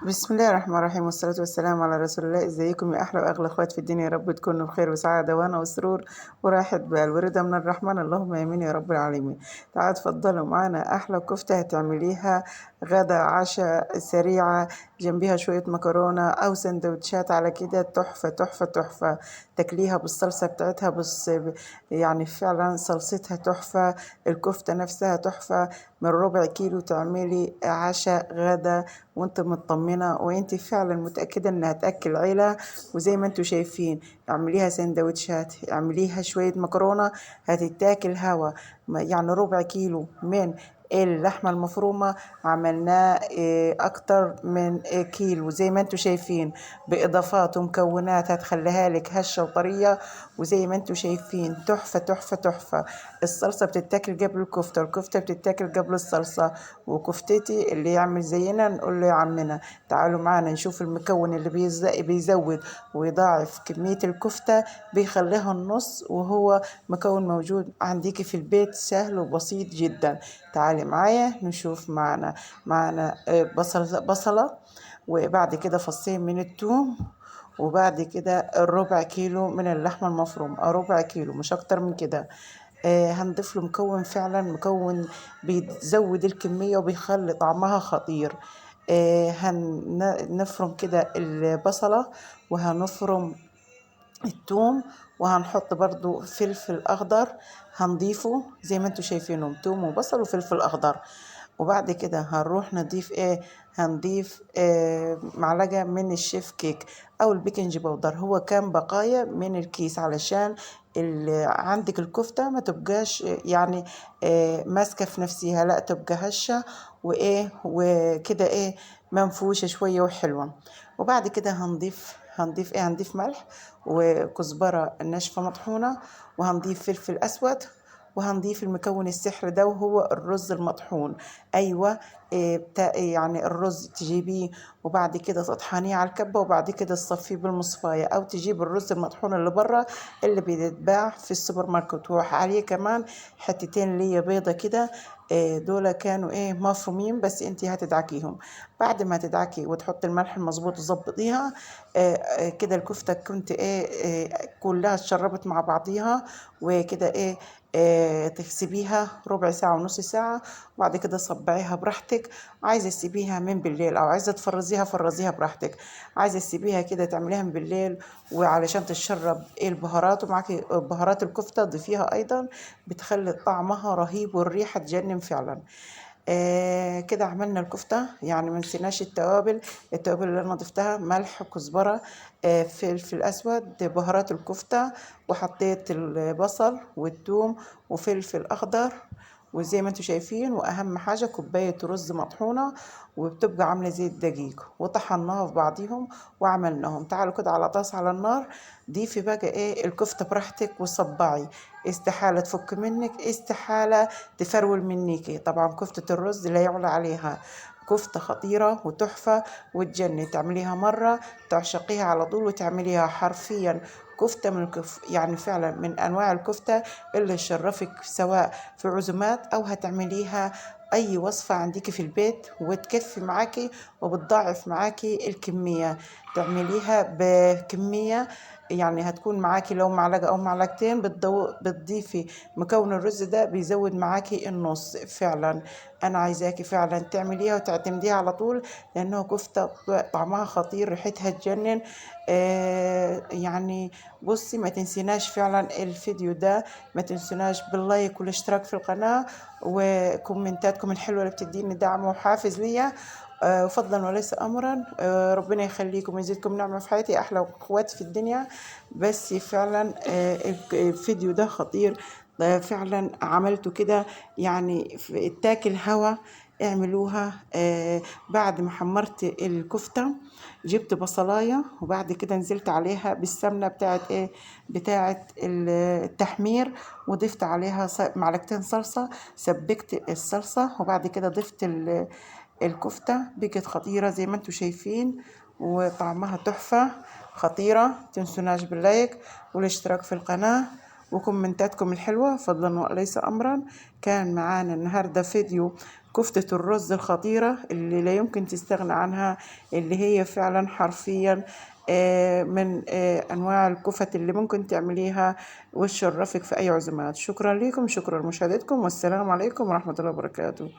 بسم الله الرحمن الرحيم والصلاة والسلام على رسول الله. ازيكم يا أحلى وأغلى أخوات في الدنيا؟ يا رب تكونوا بخير وسعادة وهنا وسرور وراحة بال ورضا من الرحمن، اللهم آمين يا رب العالمين. تعالوا اتفضلوا معانا أحلى كفتة هتعمليها غدا عشاء سريعة، جنبيها شوية مكرونة أو سندوتشات على كده، تحفة تحفة تحفة. تاكليها بالصلصة بتاعتها، يعني فعلا صلصتها تحفة، الكفتة نفسها تحفة. من ربع كيلو تعملي عشاء غدا وانت مطمنة، وانت فعلا متأكدة انها تأكل عيلة. وزي ما انتوا شايفين، اعمليها سندوتشات، اعمليها شوية مكرونة هتتاكل هوا. يعني ربع كيلو من اللحمة المفرومة عملناه أكتر من كيلو زي ما انتوا شايفين، بإضافات ومكونات هتخليها لك هشة وطرية. وزي ما انتوا شايفين تحفة تحفة تحفة. الصلصة بتتاكل قبل الكفتة، والكفتة بتتاكل قبل الصلصة. وكفتتي اللي يعمل زينا نقول له يا عمنا تعالوا معانا نشوف المكون اللي بيزود ويضاعف كمية الكفتة، بيخليها النص، وهو مكون موجود عندك في البيت سهل وبسيط جدا. تعالي معايا نشوف. معانا بصلة، وبعد كده فصين من الثوم، وبعد كده ربع كيلو من اللحمة المفرومة، ربع كيلو مش أكتر من كده. هنضيف له مكون، فعلا مكون بيزود الكمية وبيخلي طعمها خطير. هنفرم كده البصلة، وهنفرم الثوم، وهنحط برضو فلفل أخضر هنضيفه زي ما انتوا شايفينهم، ثوم وبصل وفلفل أخضر. وبعد كده هنروح نضيف هنضيف معلقة من الشيف كيك او البيكنج باودر، هو كان بقايا من الكيس، علشان عندك الكفتة ما تبقاش يعني ماسكة في نفسها، لا تبقى هشة وكده منفوشة شوية وحلوة. وبعد كده هنضيف ملح وكزبرة ناشفة مطحونة، وهنضيف فلفل أسود، وهنضيف المكون السحر ده وهو الرز المطحون. ايوه، يعني الرز تجيبيه وبعد كده تطحنيه على الكبه، وبعد كده تصفيه بالمصفايه، او تجيب الرز المطحون اللي بره اللي بيتباع في السوبر ماركت، وعليه كمان حتتين ليا بيضه كده. دول كانوا مفرومين، بس انتي هتدعكيهم. بعد ما تدعكي وتحط الملح المظبوط وتظبطيها، كده الكفته كنت كلها اتشربت مع بعضيها، وكده تسيبيها ربع ساعة ونص ساعة، وبعد كده صبعيها براحتك. عايزة تسيبيها من بالليل أو عايزة تفرزيها فرزيها براحتك. عايزة تسيبيها كده تعمليها من بالليل وعلشان تشرب البهارات، ومعاكي بهارات الكفتة ضيفيها أيضا، بتخلي طعمها رهيب والريحة تجنن فعلا. كده عملنا الكفتة، يعني ما نسيناش التوابل اللي انا ضفتها: ملح، كزبرة، فلفل اسود، بهارات الكفتة، وحطيت البصل والثوم وفلفل اخضر، وزي ما انتم شايفين، واهم حاجة كوباية رز مطحونة، وبتبقى عاملة زي الدقيق، وطحناها في بعضيهم وعملناهم. تعالوا كده على طاس على النار، ضيفي بقى الكفتة براحتك وصبعي، استحالة تفك منك، استحالة تفرول منيكي. طبعا كفتة الرز لا يعلى عليها، كفتة خطيرة وتحفة وتجنن. تعمليها مرة تعشقيها على طول، وتعمليها حرفيا كفتة يعني فعلا من أنواع الكفتة اللي تشرفك، سواء في عزومات أو هتعمليها أي وصفة عندك في البيت، وتكفي معاكي وبتضاعف معاكي الكمية. تعمليها بكمية، يعني هتكون معاكي لو معلقة أو معلقتين، بتضيفي مكون الرز ده بيزود معاكي النص فعلا. أنا عايزاكي فعلا تعمليها وتعتمديها على طول، لأنه كفتة طعمها خطير، ريحتها تجنن. يعني بصي، ما تنسيناش فعلا الفيديو ده، ما تنسوناش باللايك والاشتراك في القناة، وكومنتاتكم الحلوة اللي بتديني دعم وحافز ليا. فضلا وليس امرا. ربنا يخليكم ويزيدكم نعمه في حياتي، احلى اخوات في الدنيا. بس فعلا الفيديو ده خطير. فعلا عملته كده، يعني تاكل هوا. اعملوها. بعد ما حمرت الكفتة، جبت بصلاية، وبعد كده نزلت عليها بالسمنة بتاعت التحمير، وضفت عليها معلقتين صلصة، سبكت الصلصة، وبعد كده ضفت الكفتة. بقت خطيرة زي ما انتوا شايفين، وطعمها تحفة خطيرة. تنسوناش باللايك والاشتراك في القناة، وكومنتاتكم الحلوة فضلا وليس أمرا. كان معانا النهاردة فيديو كفتة الرز الخطيرة اللي لا يمكن تستغنى عنها، اللي هي فعلا حرفيا من أنواع الكفت اللي ممكن تعمليها وتشرفك في أي عزومات. شكرا لكم، شكرا لمشاهدتكم، والسلام عليكم ورحمة الله وبركاته.